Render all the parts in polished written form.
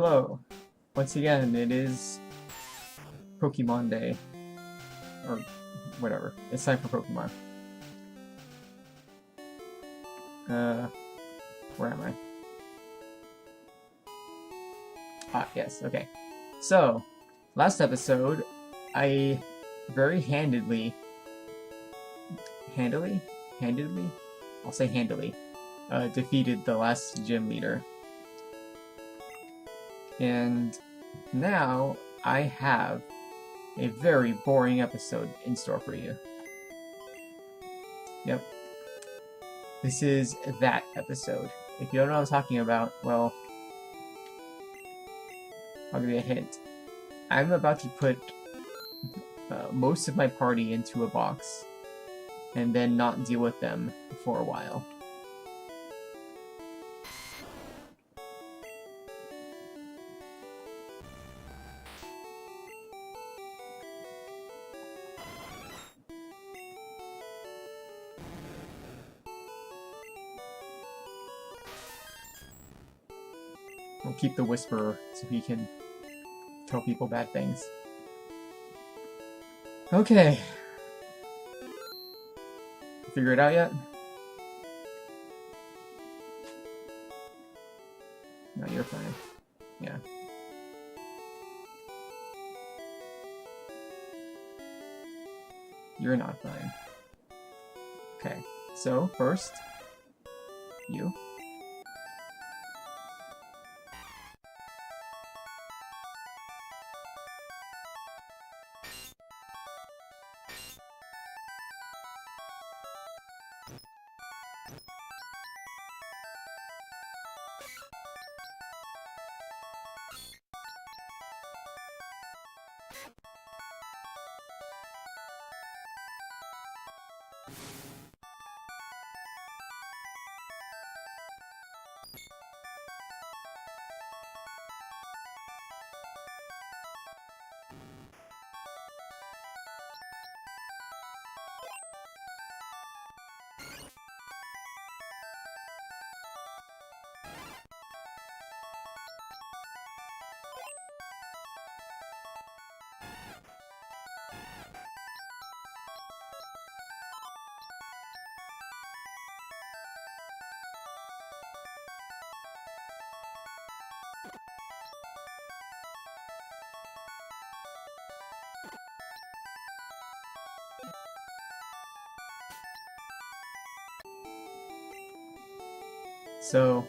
Hello. Once again, it is Pokemon Day. Or whatever. It's time for Pokemon. Where am I? Ah, yes, okay. So, last episode, I very handedly, I'll say handily, defeated the last gym leader. And now I have a very boring episode in store for you. Yep. This is that episode. If you don't know what I'm talking about, well, I'll give you a hint. I'm about to put most of my party into a box and then not deal with them for a while. We'll keep the Whisperer so he can tell people bad things. Okay. Figure it out yet? No, you're fine. Yeah. You're not fine. Okay, so first, you. So,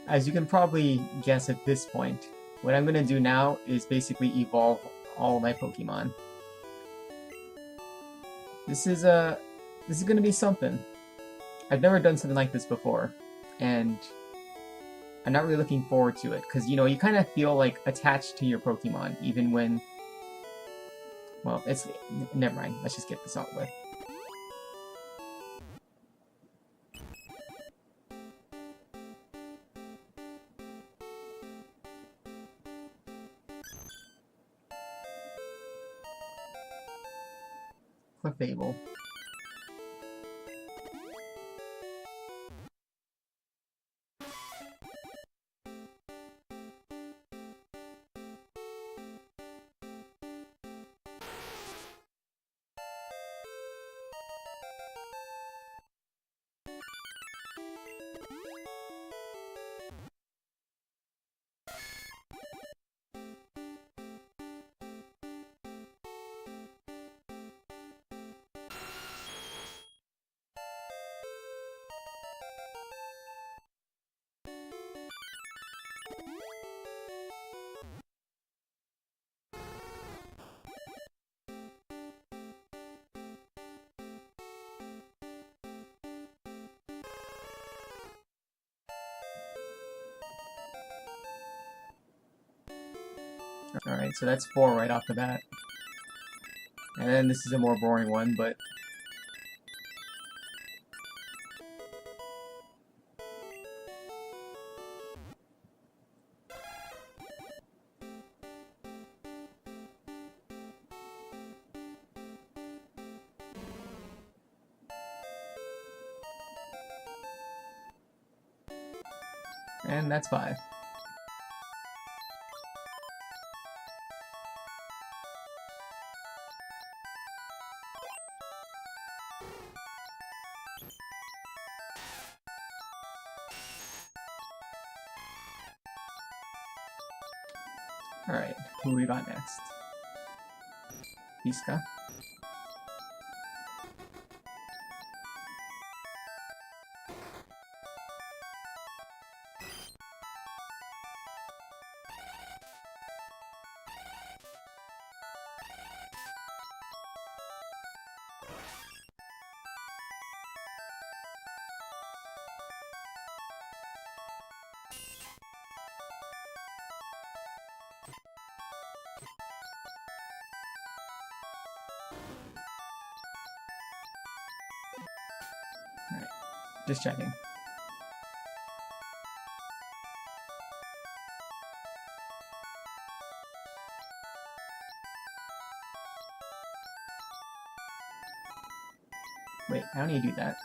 as you can probably guess at this point, what I'm going to do now is basically evolve all my Pokemon. This is going to be something. I've never done something like this before, and I'm not really looking forward to it, because, you know, you kind of feel, like, attached to your Pokemon, even when... Well, never mind, let's just get this out with. Clefable. Alright, so that's 4 right off the bat. And then this is a more boring one, but... And that's 5. Alright, who we got next? Iska. Alright, just checking. Wait, how do you do that?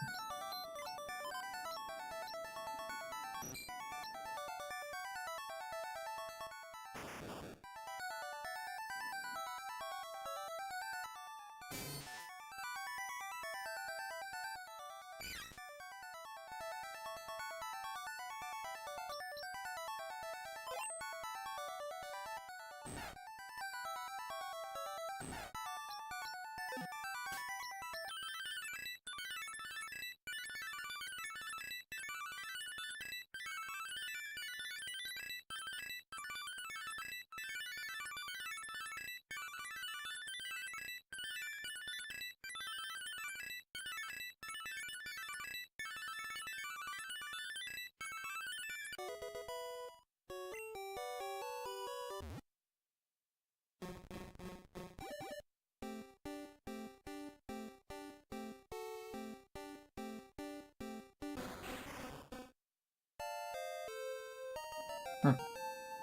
Huh.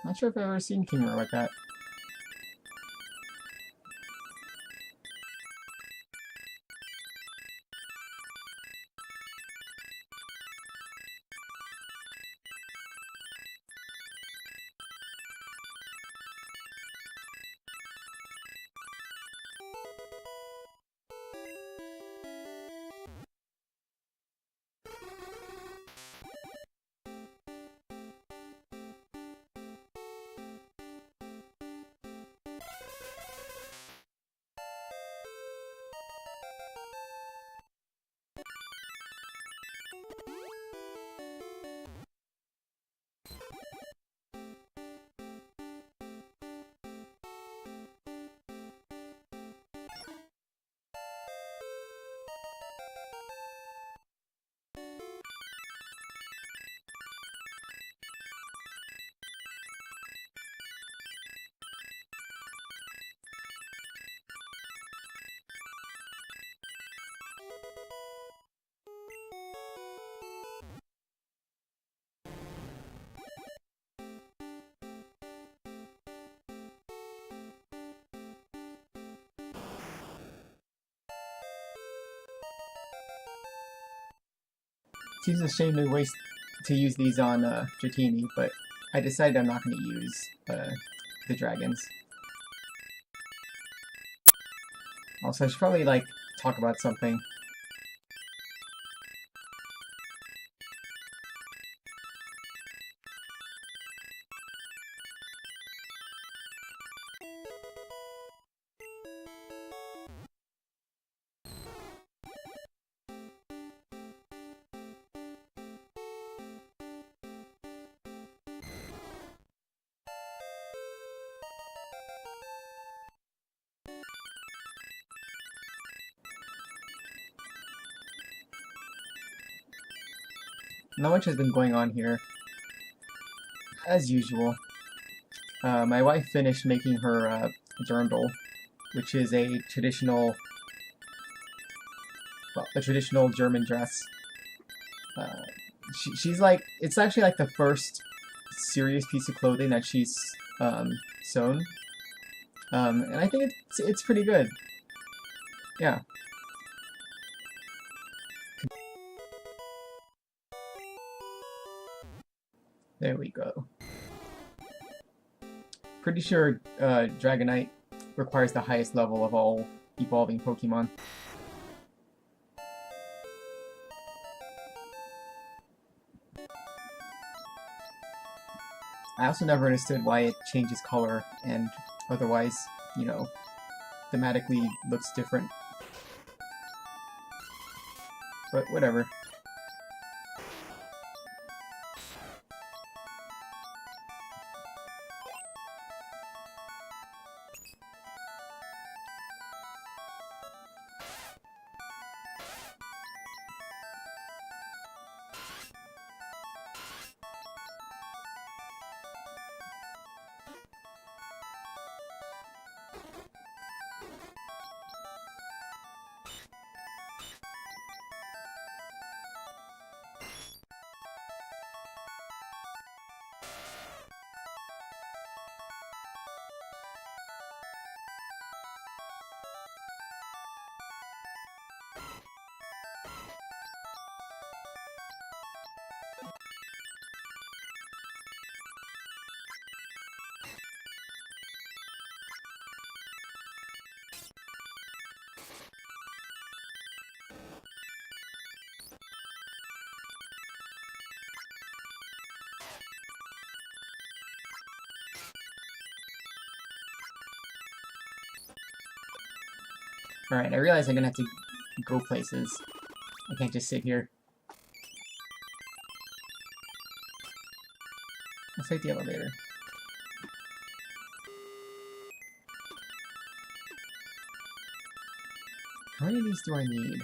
Not sure if I've ever seen Kingler like that. Seems a shame to waste to use these on Dratini, but I decided I'm not going to use the dragons. Also, I should probably like talk about something. Not much has been going on here, as usual. My wife finished making her dirndl, which is a traditional German dress. She's like, it's actually like the first serious piece of clothing that she's sewn, and I think it's pretty good. Yeah. There we go. Pretty sure Dragonite requires the highest level of all evolving Pokemon. I also never understood why it changes color and otherwise, you know, thematically looks different. But whatever. Alright, I realize I'm gonna have to go places. I can't just sit here. Let's take the elevator. How many of these do I need?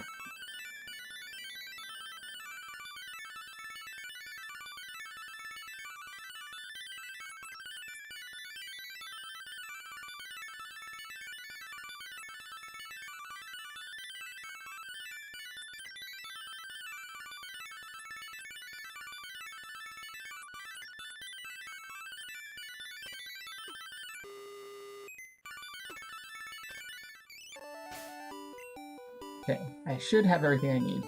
Okay, I should have everything I need.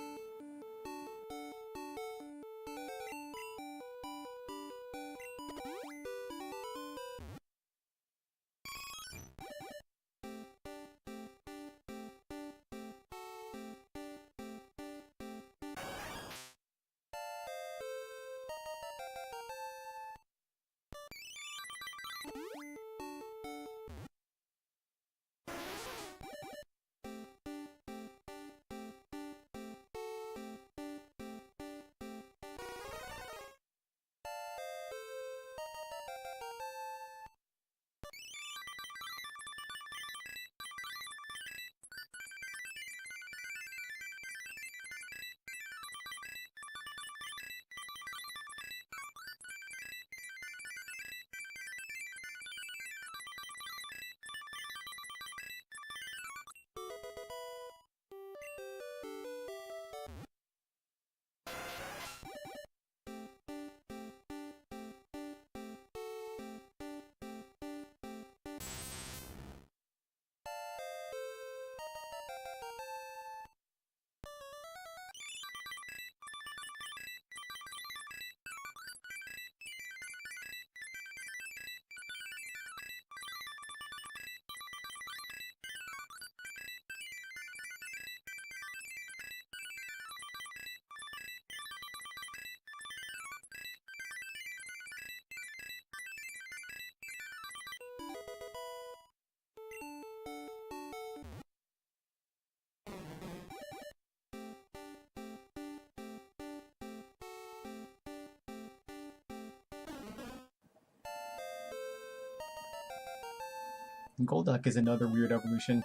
Golduck is another weird evolution,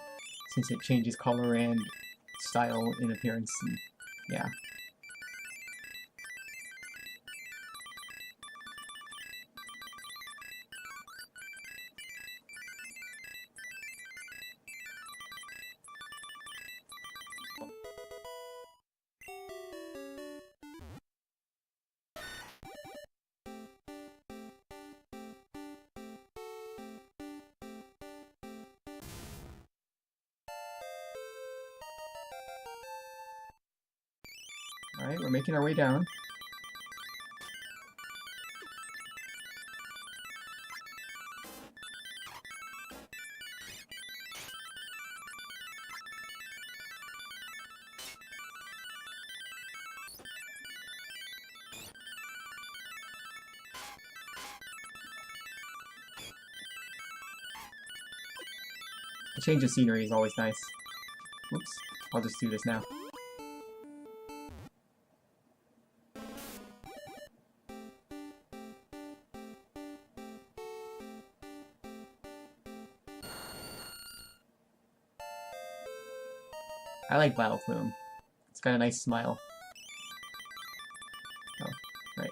since it changes color and style in appearance. And, yeah. Alright, we're making our way down. A change of scenery is always nice. Oops, I'll just do this now. I like Vileplume. It's got a nice smile. Oh, right.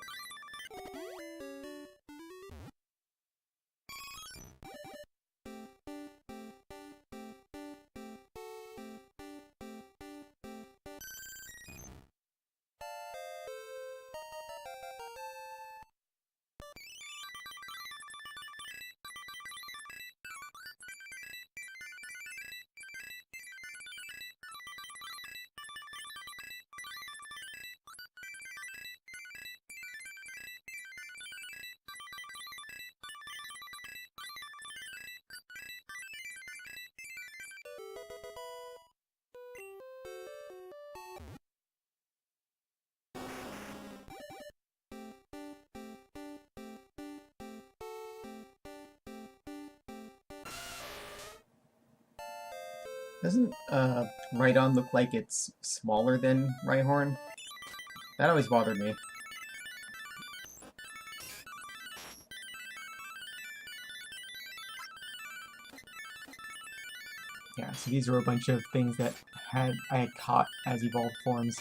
Doesn't Rhydon look like it's smaller than Rhyhorn? That always bothered me. Yeah, so these were a bunch of things that I had caught as evolved forms.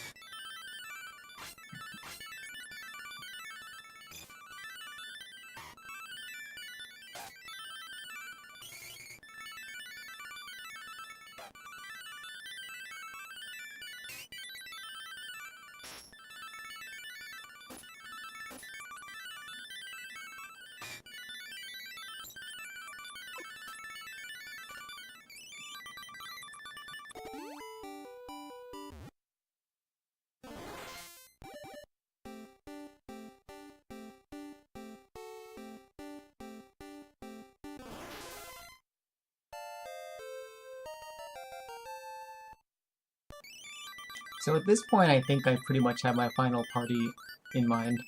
So at this point, I think I pretty much have my final party in mind.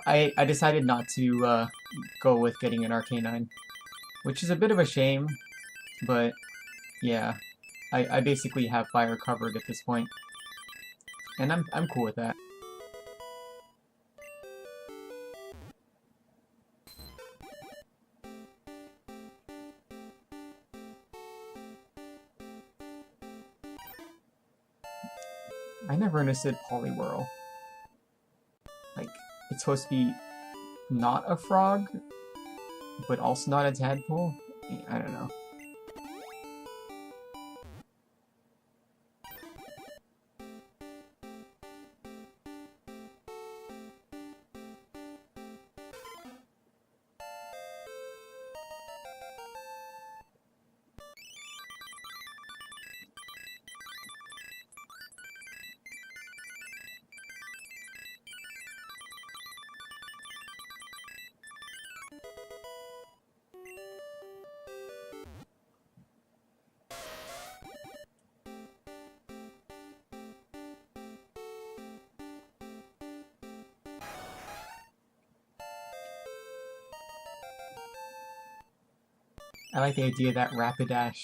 I decided not to go with getting an Arcanine, which is a bit of a shame, but yeah, I basically have fire covered at this point, and I'm cool with that. I never understood Poliwhirl. Like, it's supposed to be not a frog, but also not a tadpole? I don't know. I like the idea that Rapidash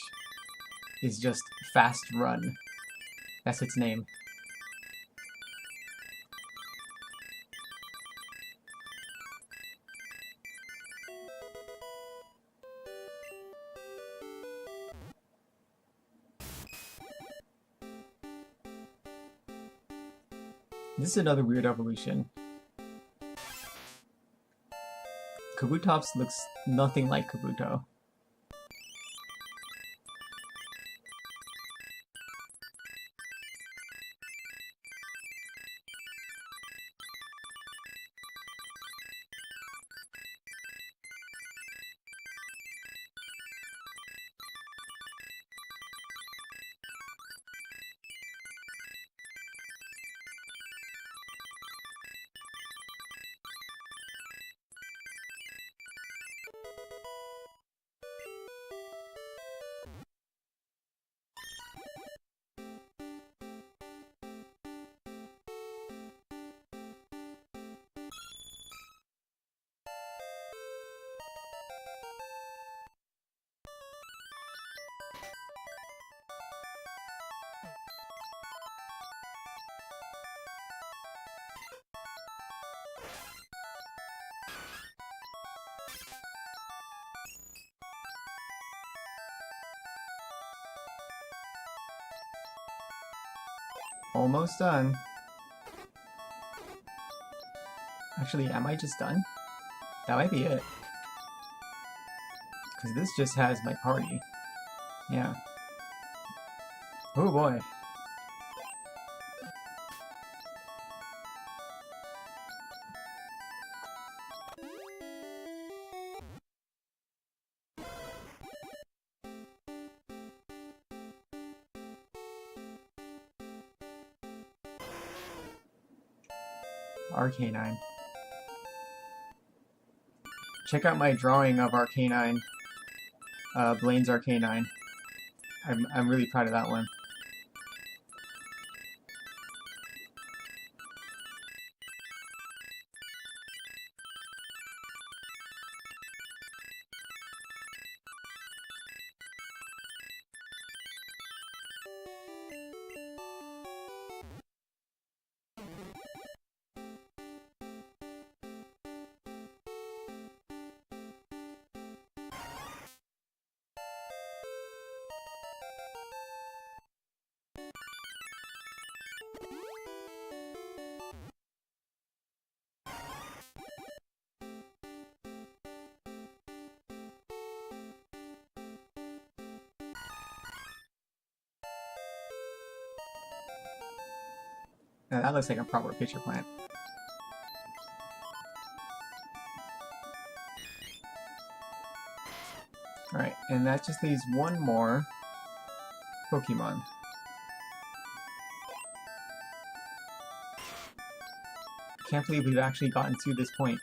is just fast run. That's its name. This is another weird evolution. Kabutops looks nothing like Kabuto. Almost done. Actually, am I just done? That might be it. Because this just has my party. Yeah. Oh boy. Arcanine. Check out my drawing of Arcanine. Blaine's Arcanine. I'm really proud of that one. Now that looks like a proper pitcher plant. Alright, and that just leaves one more Pokemon. Can't believe we've actually gotten to this point.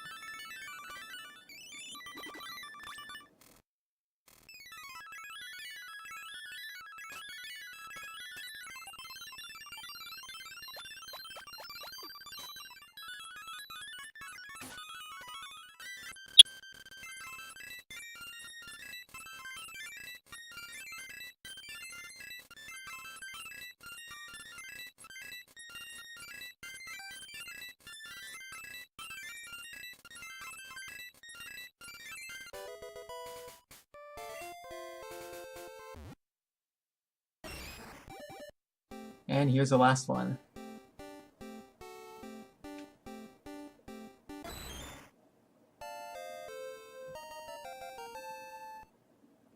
And here's the last one.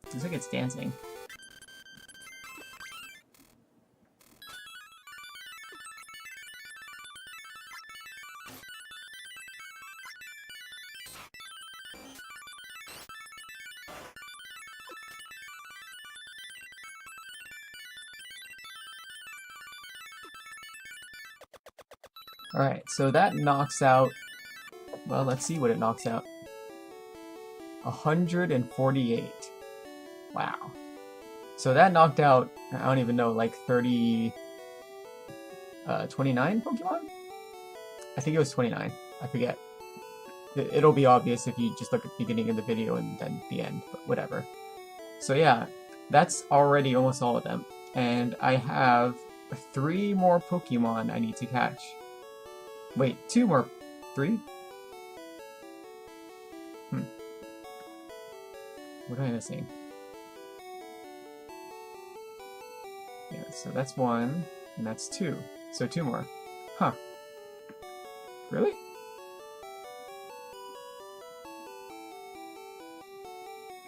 Looks like it's dancing. Alright, so that knocks out, well, let's see what it knocks out. 148. Wow. So that knocked out, I don't even know, like 29 Pokemon? I think it was 29. I forget. It'll be obvious if you just look at the beginning of the video and then the end, but whatever. So yeah, that's already almost all of them. And I have 3 more Pokemon I need to catch. Wait, 2 more. 3? What am I missing? Yeah, so that's 1, and that's 2. So 2 more. Huh. Really?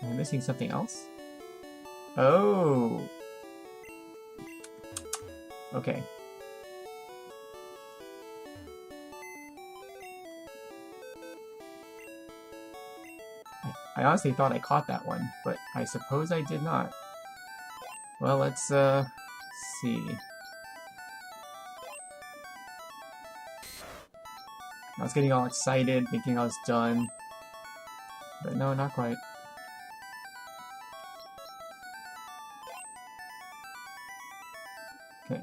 Am I missing something else? Oh! Okay. I honestly thought I caught that one, but I suppose I did not. Well, let's, see. I was getting all excited, thinking I was done. But no, not quite. Okay.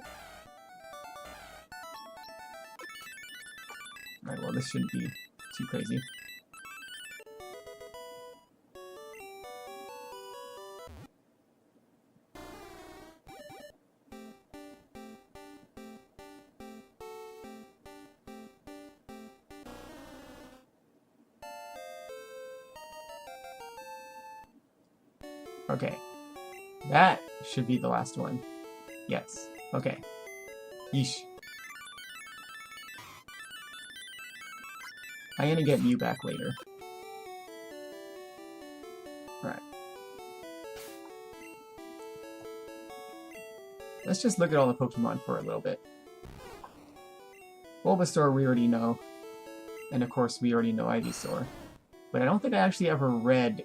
Alright, well, this shouldn't be too crazy. Okay, that should be the last one. Yes. Okay. Yeesh. I'm gonna get Mew back later. Alright. Let's just look at all the Pokemon for a little bit. Bulbasaur we already know. And of course we already know Ivysaur. But I don't think I actually ever read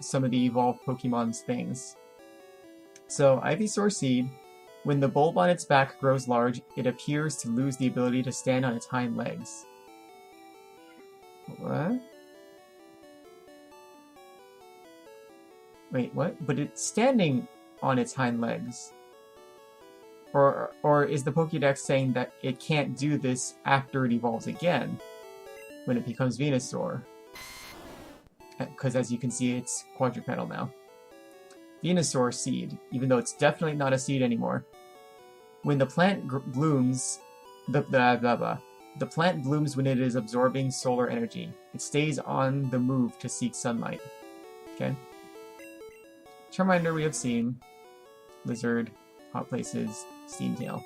some of the evolved Pokemon's things. So, Ivysaur Seed. When the bulb on its back grows large, it appears to lose the ability to stand on its hind legs. What? Wait, what? But it's standing on its hind legs. Or is the Pokedex saying that it can't do this after it evolves again, when it becomes Venusaur? Because as you can see, it's quadrupedal now. Venusaur Seed, even though it's definitely not a seed anymore. When the plant blooms, the plant blooms when it is absorbing solar energy. It stays on the move to seek sunlight. Okay. Charmander we have seen. Lizard, Hot Places, Steamtail.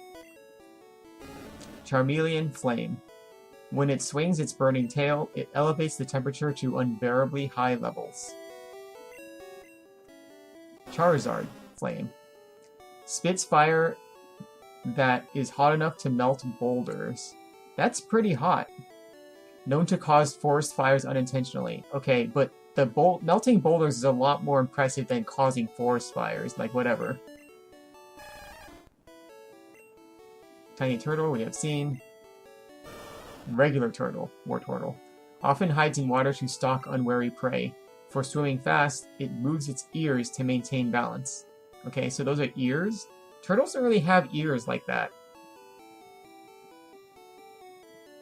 Charmeleon Flame. When it swings its burning tail, it elevates the temperature to unbearably high levels. Charizard Flame. Spits fire that is hot enough to melt boulders. That's pretty hot. Known to cause forest fires unintentionally. Okay, but the melting boulders is a lot more impressive than causing forest fires, like whatever. Tiny Turtle we have seen. Regular Turtle, Wartortle. Often hides in water to stalk unwary prey. For swimming fast, it moves its ears to maintain balance. Okay, so those are ears? Turtles don't really have ears like that.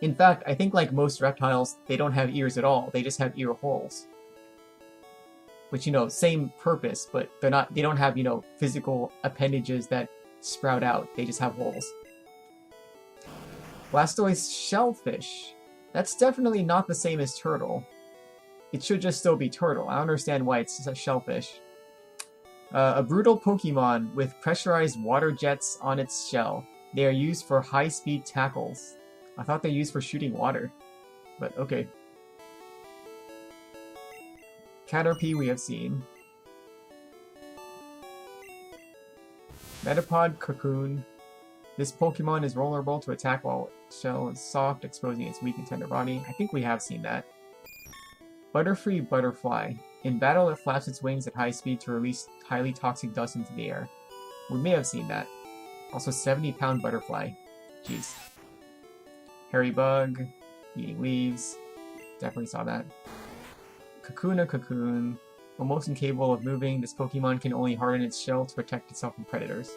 In fact, I think like most reptiles, they don't have ears at all. They just have ear holes. Which, you know, same purpose, but they don't have, you know, physical appendages that sprout out. They just have holes. Blastoise Shellfish. That's definitely not the same as turtle. It should just still be turtle. I don't understand why it's a shellfish. A brutal Pokemon with pressurized water jets on its shell. They are used for high-speed tackles. I thought they're used for shooting water. But okay. Caterpie we have seen. Metapod Cocoon. This Pokemon is vulnerable to attack while its shell is soft, exposing its weak and tender body. I think we have seen that. Butterfree Butterfly. In battle, it flaps its wings at high speed to release highly toxic dust into the air. We may have seen that. Also, 70-pound Butterfly. Jeez. Hairy Bug. Eating leaves. Definitely saw that. Kakuna Cocoon. Almost incapable of moving, this Pokemon can only harden its shell to protect itself from predators.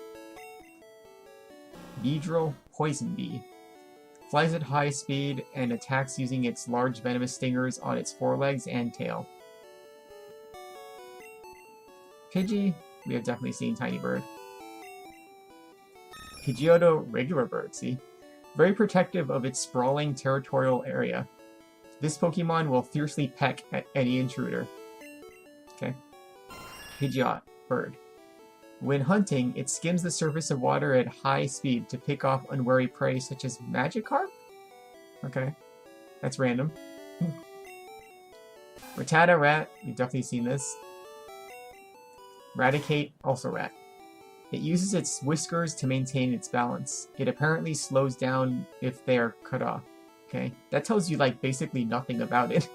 Beedrill Poison Bee. Flies at high speed and attacks using its large venomous stingers on its forelegs and tail. Pidgey, we have definitely seen Tiny Bird. Pidgeotto Regular Bird, see? Very protective of its sprawling territorial area. This Pokemon will fiercely peck at any intruder. Okay. Pidgeot Bird. When hunting, it skims the surface of water at high speed to pick off unwary prey such as Magikarp? Okay. That's random. Rattata Rat, we've definitely seen this. Raticate, also rat. It uses its whiskers to maintain its balance. It apparently slows down if they are cut off. Okay, that tells you like basically nothing about it.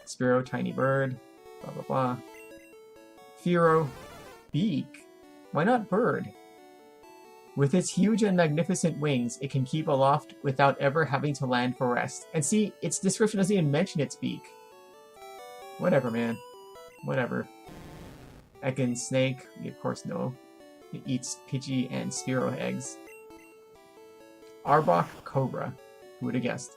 Spearow, Tiny Bird, blah blah blah. Fearow, Beak. Why not Bird? With its huge and magnificent wings, it can keep aloft without ever having to land for rest. And see, its description doesn't even mention its beak. Whatever, man. Whatever. Ekans Snake, we of course know. It eats Pidgey and Spearow eggs. Arbok Cobra. Who would have guessed?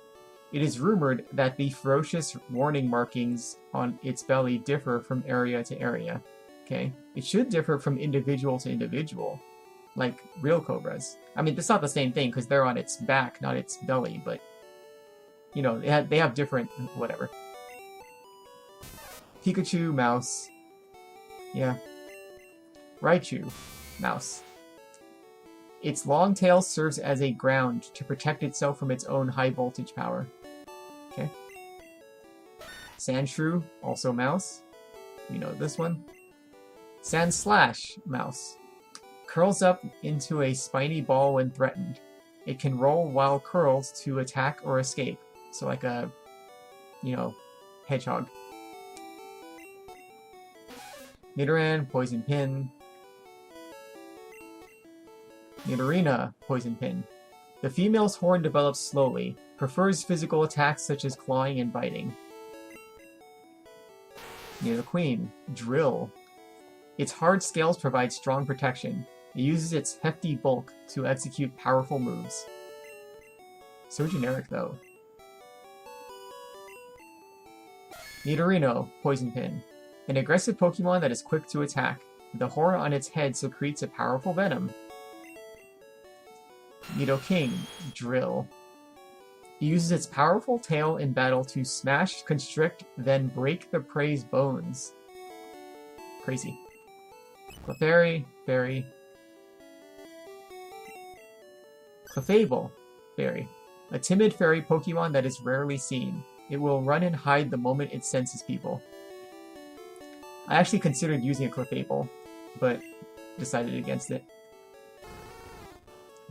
It is rumored that the ferocious warning markings on its belly differ from area to area. Okay? It should differ from individual to individual. Like real cobras. I mean, it's not the same thing because they're on its back, not its belly, but... You know, they have different... whatever. Pikachu, Mouse. Yeah. Raichu, Mouse. Its long tail serves as a ground to protect itself from its own high voltage power. Okay. Sandshrew, also mouse. We know this one. Sandslash, mouse. Curls up into a spiny ball when threatened. It can roll while curls to attack or escape. So like a, hedgehog. Nidoran, Poison Pin. Nidorina, Poison Pin. The female's horn develops slowly, prefers physical attacks such as clawing and biting. Nidoqueen, Drill. Its hard scales provide strong protection. It uses its hefty bulk to execute powerful moves. So generic, though. Nidorino, Poison Pin. An aggressive Pokemon that is quick to attack. The horn on its head secretes a powerful venom. Nidoking, Drill. It uses its powerful tail in battle to smash, constrict, then break the prey's bones. Crazy. Clefairy, Fairy. Clefable, Fairy. A timid fairy Pokemon that is rarely seen. It will run and hide the moment it senses people. I actually considered using a Clefable, but decided against it.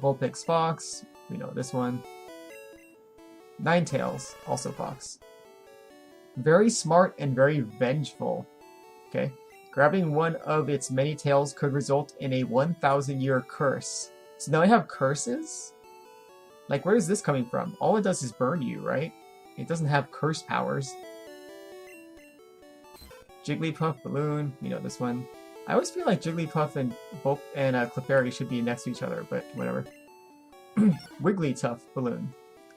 Vulpix Fox, we know this one. Ninetales, also Fox. Very smart and very vengeful. Okay. Grabbing one of its many tails could result in a 1,000-year curse. So now I have curses? Like, where is this coming from? All it does is burn you, right? It doesn't have curse powers. Jigglypuff, Balloon, we know this one. I always feel like Jigglypuff and Clefairy should be next to each other, but whatever. Wigglytuff, Balloon.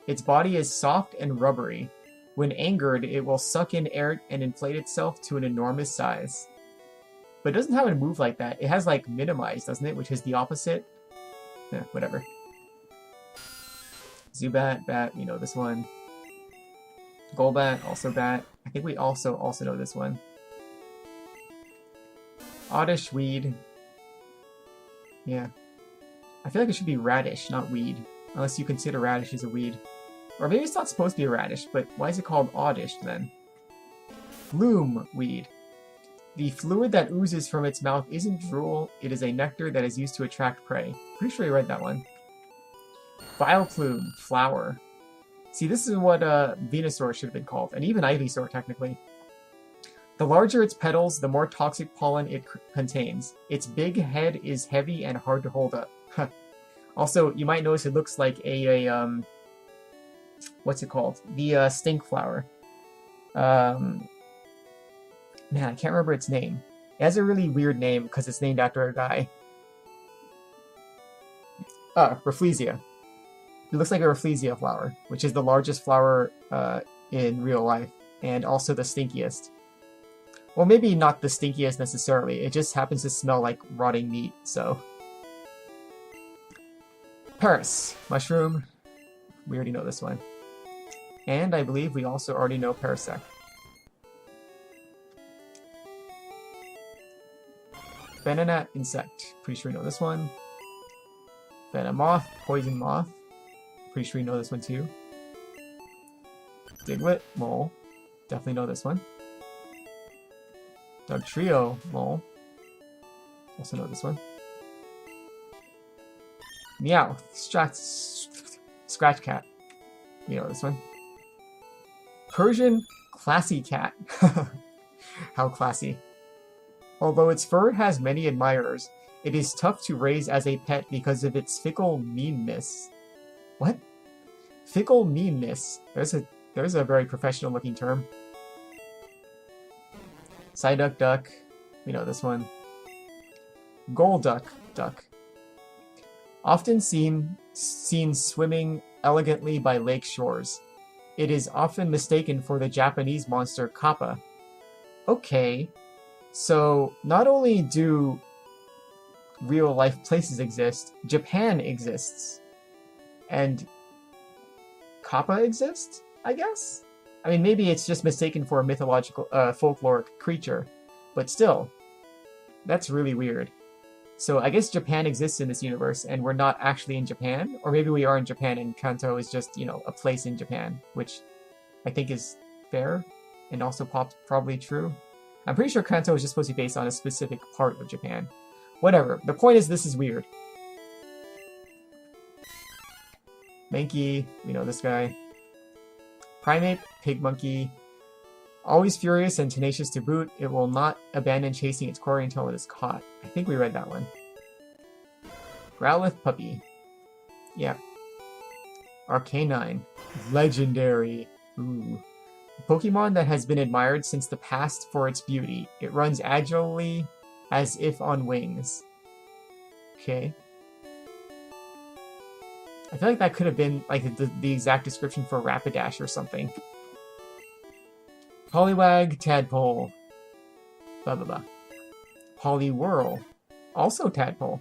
Its body is soft and rubbery. When angered, it will suck in air and inflate itself to an enormous size. But it doesn't have a move like that. It has, like, Minimize, doesn't it? Which is the opposite. Whatever. Zubat, Bat, we know this one. Golbat, also Bat. I think we also know this one. Oddish, Weed. Yeah. I feel like it should be Radish, not Weed. Unless you consider Radish as a weed. Or maybe it's not supposed to be a radish, but why is it called Oddish then? Bloom Weed. The fluid that oozes from its mouth isn't drool, it is a nectar that is used to attract prey. Pretty sure you read that one. Vileplume, Flower. See, this is what Venusaur should have been called, and even Ivysaur, technically. The larger its petals, the more toxic pollen it contains. Its big head is heavy and hard to hold up. Also, you might notice it looks like a what's it called? The stink flower. Man, I can't remember its name. It has a really weird name because it's named after a guy. Rafflesia. It looks like a Rafflesia flower, which is the largest flower in real life, and also the stinkiest. Well, maybe not the stinkiest necessarily, it just happens to smell like rotting meat, so... Paris, Mushroom. We already know this one. And I believe we also already know Parasect. Venonat, Insect. Pretty sure we know this one. Venomoth, Poison Moth. Pretty sure we know this one too. Diglett, Mole. Definitely know this one. Dugtrio, Mole. Also know this one. Meow, Scratch Cat. You know this one. Persian, Classy Cat. How classy. Although its fur has many admirers, it is tough to raise as a pet because of its fickle meanness. What? Fickle meanness. There's a very professional looking term. Psyduck Duck. We know this one. Golduck Duck. Often seen swimming elegantly by lake shores. It is often mistaken for the Japanese monster Kappa. Okay, so not only do real-life places exist, Japan exists. And Kappa exists, I guess? I mean, maybe it's just mistaken for a mythological, folkloric creature, but still, that's really weird. So I guess Japan exists in this universe, and we're not actually in Japan. Or maybe we are in Japan, and Kanto is just, you know, a place in Japan, which I think is fair, and also probably true. I'm pretty sure Kanto is just supposed to be based on a specific part of Japan. Whatever. The point is, this is weird. Mankey, we know this guy. Primate, Pig Monkey. Always furious and tenacious to boot, it will not abandon chasing its quarry until it is caught. I think we read that one. Growlithe Puppy. Yeah. Arcanine. Legendary. Ooh. A Pokemon that has been admired since the past for its beauty. It runs agilely as if on wings. Okay. I feel like that could have been like the exact description for Rapidash or something. Poliwag, Tadpole. Blah blah blah. Poliwhirl. Also Tadpole.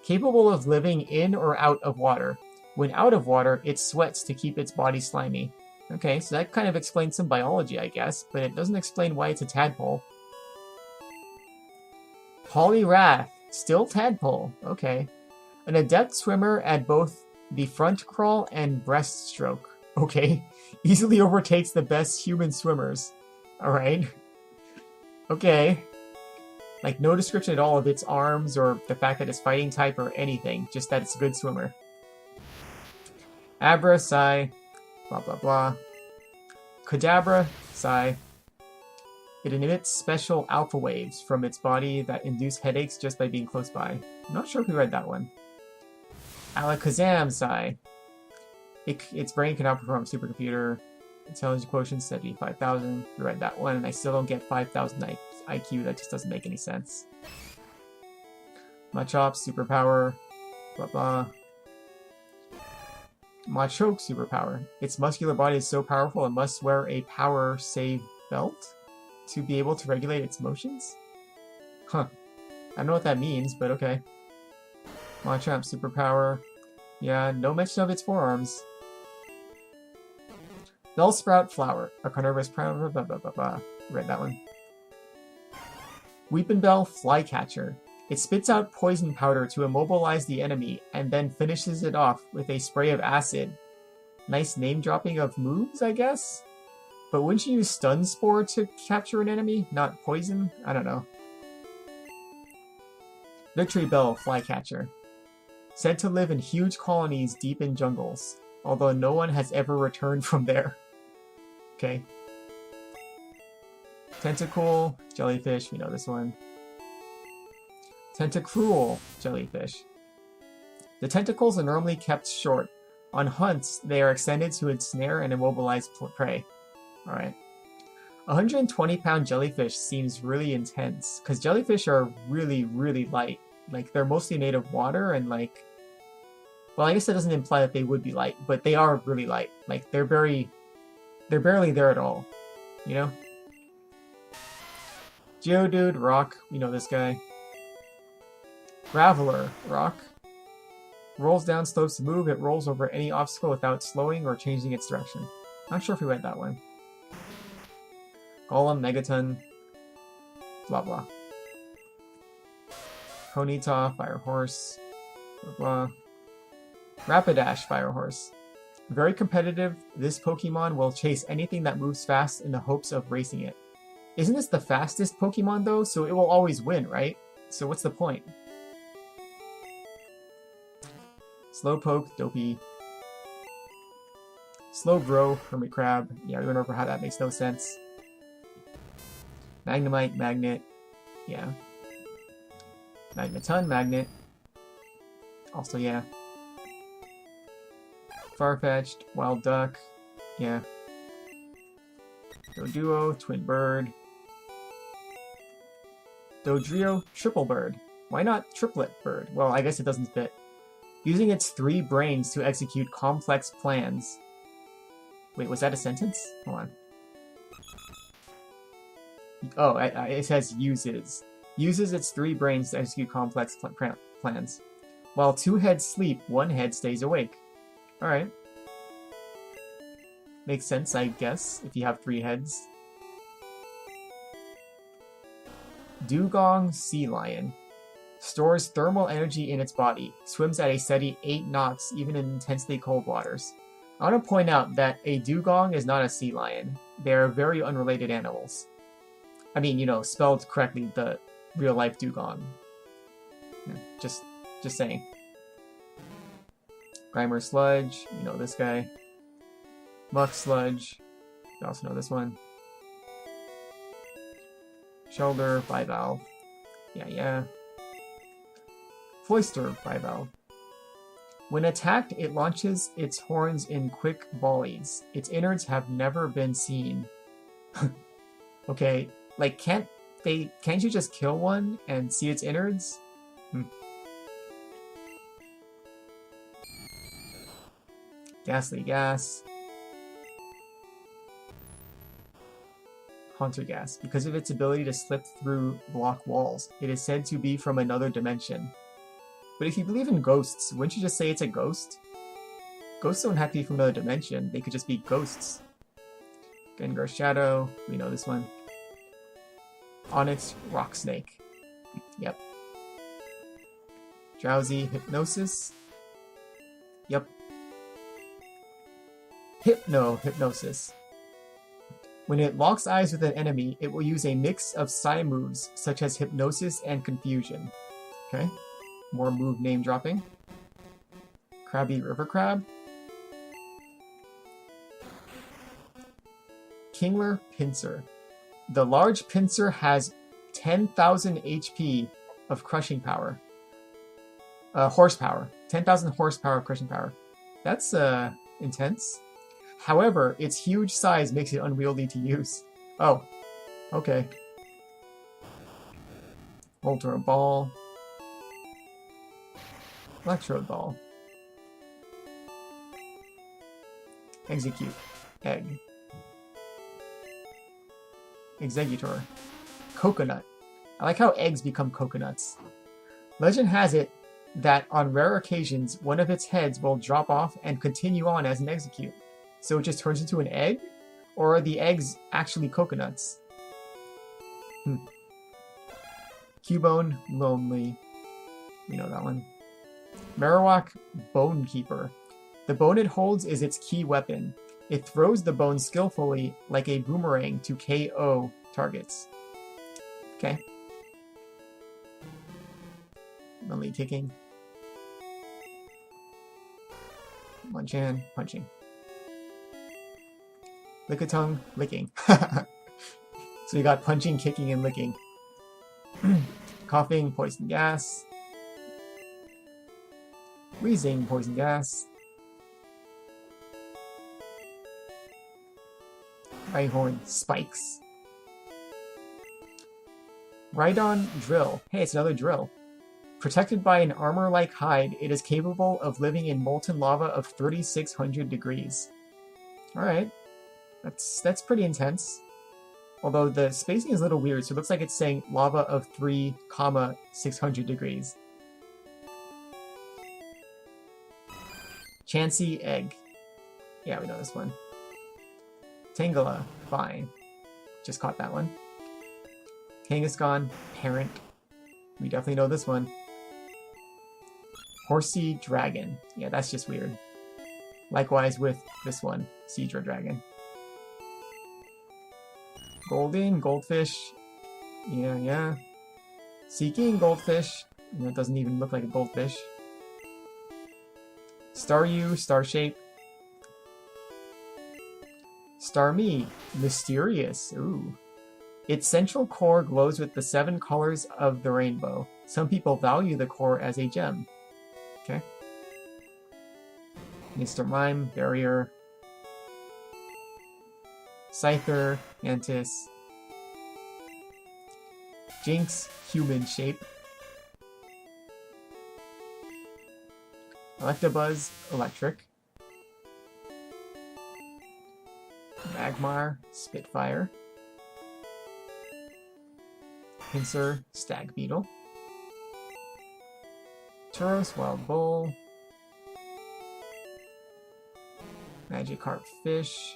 Capable of living in or out of water. When out of water, it sweats to keep its body slimy. Okay, so that kind of explains some biology, I guess, but it doesn't explain why it's a tadpole. Poliwrath. Still Tadpole. Okay. An adept swimmer at both the front crawl and breaststroke. Okay. Easily overtakes the best human swimmers. Alright. Okay. Like, no description at all of its arms or the fact that it's fighting type or anything. Just that it's a good swimmer. Abra, Psy. Blah, blah, blah. Kadabra, Psy. It emits special alpha waves from its body that induce headaches just by being close by. I'm not sure if we read that one. Alakazam, Psy. Its brain can outperform a supercomputer. Intelligence quotient 75,000. We read that one, and I still don't get 5,000 IQ. That just doesn't make any sense. Machop, superpower. Blah blah. Machoke, superpower. Its muscular body is so powerful it must wear a power save belt to be able to regulate its motions? Huh. I don't know what that means, but okay. Machamp, superpower. Yeah, no mention of its forearms. Bellsprout Flower, a carnivorous blah blah blah blah. Read that one. Weepinbell Flycatcher. It spits out poison powder to immobilize the enemy and then finishes it off with a spray of acid. Nice name dropping of moves, I guess? But wouldn't you use Stun Spore to capture an enemy, not poison? I don't know. Victreebel Flycatcher. Said to live in huge colonies deep in jungles, although no one has ever returned from there. Okay. Tentacruel, jellyfish, we know this one. Tentacruel, jellyfish. The tentacles are normally kept short. On hunts, they are extended to ensnare and immobilize prey. Alright. 120-pound jellyfish seems really intense, because jellyfish are really, really light. Like, they're mostly made of water, and like... Well, I guess that doesn't imply that they would be light, but they are really light. Like, they're barely there at all. You know? Geodude, rock. We know this guy. Graveler, rock. Rolls down slopes to move. It rolls over any obstacle without slowing or changing its direction. Not sure if we read that one. Golem, Megaton. Blah blah. Ponyta, Fire Horse. Blah blah. Rapidash, Fire Horse. Very competitive, this Pokemon will chase anything that moves fast in the hopes of racing it. Isn't this the fastest Pokemon though? So it will always win, right? So what's the point? Slowpoke, Dopey. Slowbro, Hermit Crab. Yeah, we went over how that makes no sense. Magnemite, Magnet. Yeah. Magneton, Magnet. Also, yeah. Farfetch'd, Wild Duck. Yeah. Doduo, Twin Bird. Dodrio, Triple Bird. Why not Triplet Bird? Well, I guess it doesn't fit. Using its 3 brains to execute complex plans. Wait, was that a sentence? Hold on. Oh, it says uses. Uses its 3 brains to execute complex plans. While 2 heads sleep, 1 head stays awake. Alright. Makes sense, I guess, if you have 3 heads. Dewgong, Sea Lion. Stores thermal energy in its body. Swims at a steady 8 knots even in intensely cold waters. I want to point out that a dugong is not a sea lion. They are very unrelated animals. I mean, you know, spelled correctly, the real-life dugong. Yeah, just saying. Grimer Sludge, you know this guy. Muck Sludge, you also know this one. Shoulder, Bivalve. Yeah. Cloyster, Bivalve. When attacked, it launches its horns in quick volleys. Its innards have never been seen. Okay, like can't you just kill one and see its innards? Ghastly Gas. Haunter Gas. Because of its ability to slip through block walls, it is said to be from another dimension. But if you believe in ghosts, wouldn't you just say it's a ghost? Ghosts don't have to be from another dimension, they could just be ghosts. Gengar Shadow, we know this one. Onyx Rock Snake. Yep. Drowsy Hypnosis. Yep. Hypnosis. When it locks eyes with an enemy, it will use a mix of Psy moves, such as Hypnosis and Confusion. Okay. More move name dropping. Krabby River Crab. Kingler Pinsir. The large pincer has 10,000 HP of crushing power. Horsepower. 10,000 horsepower of crushing power. That's intense. However, its huge size makes it unwieldy to use. Oh, okay. Ultra Ball. Electrode Ball. Execute. Egg. Executor. Coconut. I like how eggs become coconuts. Legend has it that on rare occasions, one of its heads will drop off and continue on as an execute. So it just turns into an egg? Or are the eggs actually coconuts? Cubone Lonely. We know that one. Marowak Bone Keeper. The bone it holds is its key weapon. It throws the bone skillfully like a boomerang to KO targets. Okay. Lonely Ticking. Munchan, punching. Lickitung, licking. So you got punching, kicking, and licking. Coughing, poison gas. Wheezing, poison gas. Rhyhorn, spikes. Rhydon, drill. Hey, it's another drill. Protected by an armor-like hide, it is capable of living in molten lava of 3,600 degrees. Alright. That's pretty intense. Although the spacing is a little weird, so it looks like it's saying lava of 3,600 degrees. Chansey Egg. Yeah, we know this one. Tangela, fine. Just caught that one. Kangaskhan, Parent. We definitely know this one. Horsey Dragon. Yeah, that's just weird. Likewise with this one, Seadra Dragon. Golden, Goldfish. Yeah. Seeking, Goldfish. That doesn't even look like a goldfish. Staryu, Starshape. Starmie, Mysterious. Ooh. Its central core glows with the 7 colors of the rainbow. Some people value the core as a gem. Okay. Mr. Mime, Barrier. Scyther, Mantis. Jinx, Human Shape. Electabuzz, Electric. Magmar, Spitfire. Pinsir, Stag Beetle. Tauros, Wild Bull. Magikarp Fish.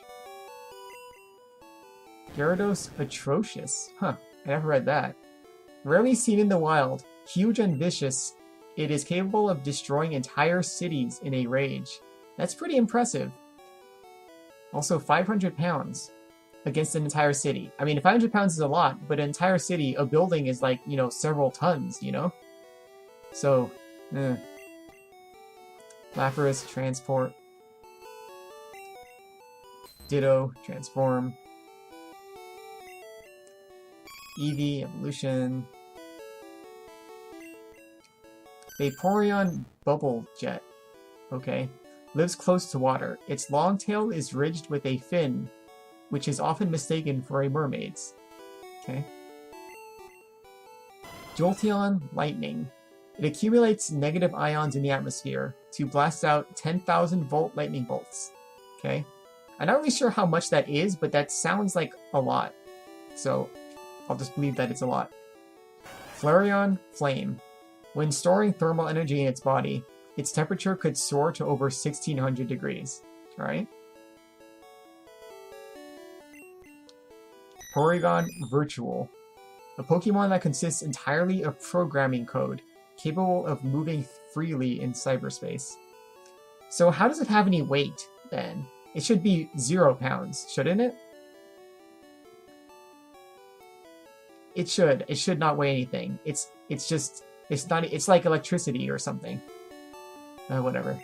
Gyarados, Atrocious. Huh, I never read that. Rarely seen in the wild. Huge and vicious, it is capable of destroying entire cities in a rage. That's pretty impressive. Also, 500 pounds against an entire city. I mean, 500 pounds is a lot, but an entire city, a building is like, you know, several tons, you know? So, Lapras, Transport. Ditto, Transform. Eevee, Evolution. Vaporeon, Bubble Jet. Okay. Lives close to water. Its long tail is ridged with a fin, which is often mistaken for a mermaid's. Okay. Jolteon, Lightning. It accumulates negative ions in the atmosphere to blast out 10,000 volt lightning bolts. Okay. I'm not really sure how much that is, but that sounds like a lot. So, I'll just believe that it's a lot. Flareon, Flame. When storing thermal energy in its body, its temperature could soar to over 1600 degrees. Alright? Porygon, Virtual. A Pokemon that consists entirely of programming code, capable of moving freely in cyberspace. So how does it have any weight, then? It should be 0 pounds, shouldn't it? It should. It should not weigh anything. It's like electricity or something. Whatever.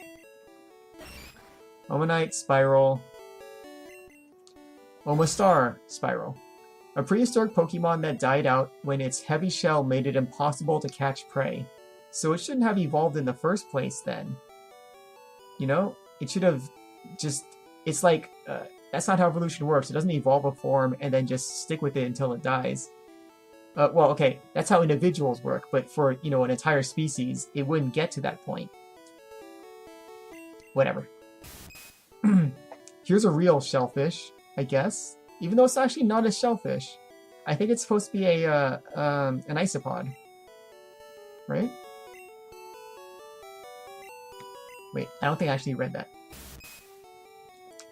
Omanite, Spiral. Omastar, Spiral. A prehistoric Pokemon that died out when its heavy shell made it impossible to catch prey. So it shouldn't have evolved in the first place then. You know? It should have just... It's like... that's not how evolution works. It doesn't evolve a form and then just stick with it until it dies. Well, okay, that's how individuals work, but for, you know, an entire species, it wouldn't get to that point. Whatever. Here's a real shellfish, I guess. Even though it's actually not a shellfish. I think it's supposed to be a, an isopod. Right? Wait, I don't think I actually read that.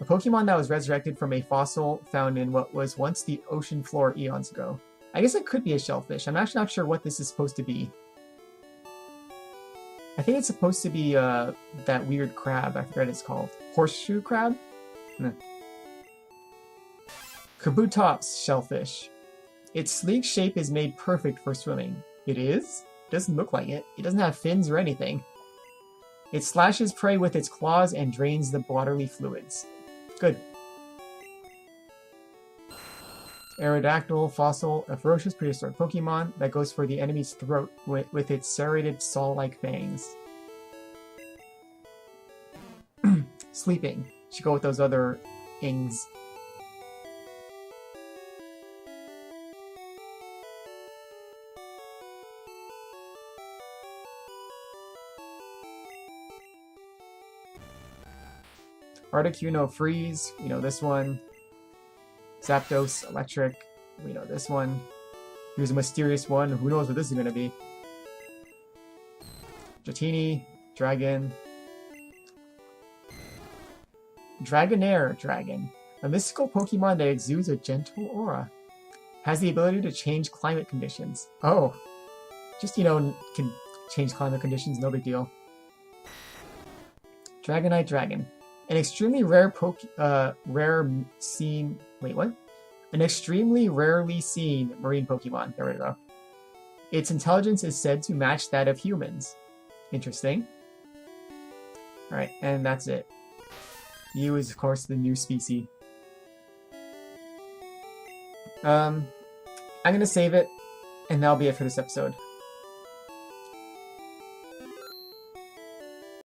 A Pokemon that was resurrected from a fossil found in what was once the ocean floor eons ago. I guess it could be a shellfish. I'm actually not sure what this is supposed to be. I think it's supposed to be that weird crab. I forgot what it's called. Horseshoe crab? Kabutops shellfish. Its sleek shape is made perfect for swimming. It is? It doesn't look like it. It doesn't have fins or anything. It slashes prey with its claws and drains the bodily fluids. Good. Aerodactyl fossil, a ferocious prehistoric Pokemon that goes for the enemy's throat with its serrated saw-like fangs. Sleeping. Should go with those other ings. Articuno Freeze, we know this one. Zapdos Electric, we know this one. Here's a mysterious one, who knows what this is going to be. Dratini, Dragon. Dragonair Dragon, a mystical Pokemon that exudes a gentle aura. Has the ability to change climate conditions. Oh, just, you know, can change climate conditions, no big deal. Dragonite Dragon. An extremely rare An extremely rarely seen marine Pokemon. There we go. Its intelligence is said to match that of humans. Interesting. Alright, and that's it. You is, of course, the new species. I'm gonna save it, and that'll be it for this episode.